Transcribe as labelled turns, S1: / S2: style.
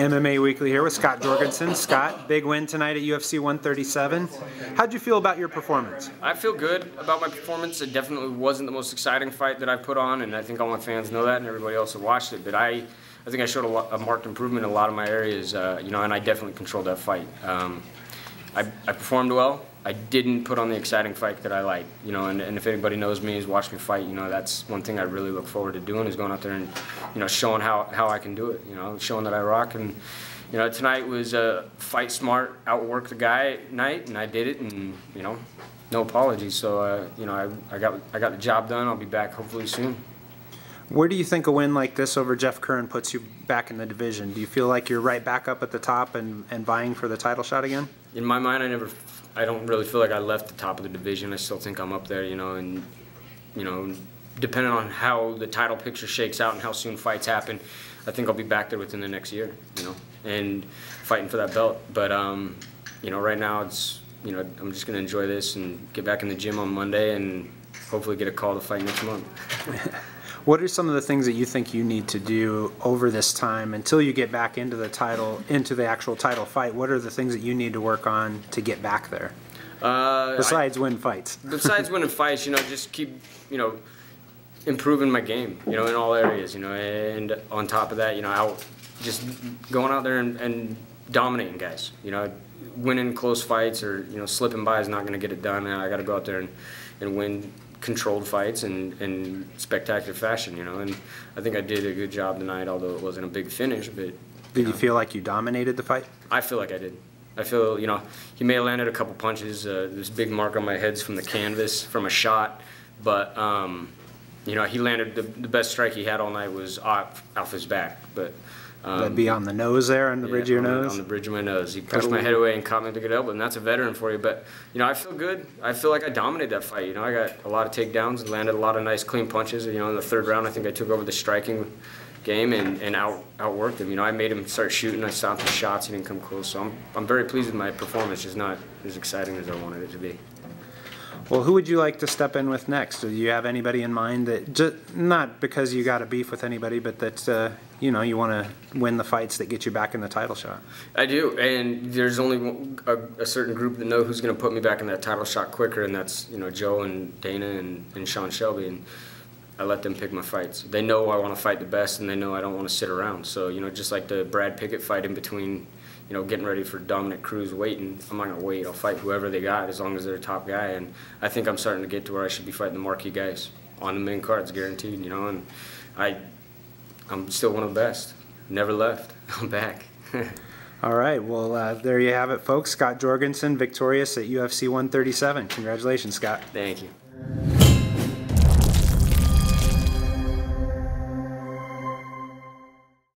S1: MMA Weekly here with Scott Jorgensen. Scott, big win tonight at UFC 137. How'd you feel about your performance?
S2: I feel good about my performance. It definitely wasn't the most exciting fight that I put on, and I think all my fans know that, and everybody else that watched it. But I think I showed a marked improvement in a lot of my areas, and I definitely controlled that fight. I performed well. I didn't put on the exciting fight that I like, and if anybody knows me, has watched me fight, that's one thing I really look forward to doing, is going out there and, showing how I can do it, showing that I rock. And, tonight was a fight smart, outwork the guy night, and I did it, and, no apologies. So, I got the job done. I'll be back hopefully soon.
S1: Where do you think a win like this over Jeff Curran puts you back in the division? Do you feel like you're right back up at the top and vying for the title shot again?
S2: In my mind, I don't really feel like I left the top of the division. I still think I'm up there, and depending on how the title picture shakes out and how soon fights happen, I think I'll be back there within the next year, and fighting for that belt. But right now it's I'm just gonna enjoy this and get back in the gym on Monday and hopefully get a call to fight next month.
S1: What are some of the things that you think you need to do over this time until you get back into the actual title fight? What are the things that you need to work on to get back there? Besides win fights.
S2: Besides winning fights, just keep, improving my game, in all areas, and on top of that, just going out there and dominating guys, winning close fights or, slipping by is not going to get it done. I got to go out there and win controlled fights in spectacular fashion, and I think I did a good job tonight, although it wasn't a big finish. But
S1: did you feel like you dominated the fight?
S2: I feel like I did. I feel, he may have landed a couple punches. There's a big mark on my head's from the canvas from a shot, but he landed the best strike he had all night was off his back. But
S1: that'd be on the nose there, on the bridge of your nose?
S2: On the bridge of my nose. He pushed my head away and caught me with a good elbow, and that's a veteran for you. But, I feel good. I feel like I dominated that fight. I got a lot of takedowns and landed a lot of nice, clean punches. In the third round, I think I took over the striking game and outworked him. I made him start shooting. I stopped his shots. He didn't come close. So I'm very pleased with my performance, just not as exciting as I wanted it to be.
S1: Well, who would you like to step in with next? Do you have anybody in mind that, not because you got a beef with anybody, but that you want to win the fights that get you back in the title shot?
S2: I do, and there's only a certain group that know who's going to put me back in that title shot quicker, and that's Joe and Dana and Sean Shelby, and I let them pick my fights. They know I want to fight the best, and they know I don't want to sit around. So just like the Brad Pickett fight in between, getting ready for Dominic Cruz waiting, I'm not going to wait. I'll fight whoever they got as long as they're a top guy. And I think I'm starting to get to where I should be fighting the marquee guys on the main cards, guaranteed, and I'm still one of the best. Never left. I'm back.
S1: All right. Well, there you have it, folks. Scott Jorgensen, victorious at UFC 137. Congratulations, Scott.
S2: Thank you.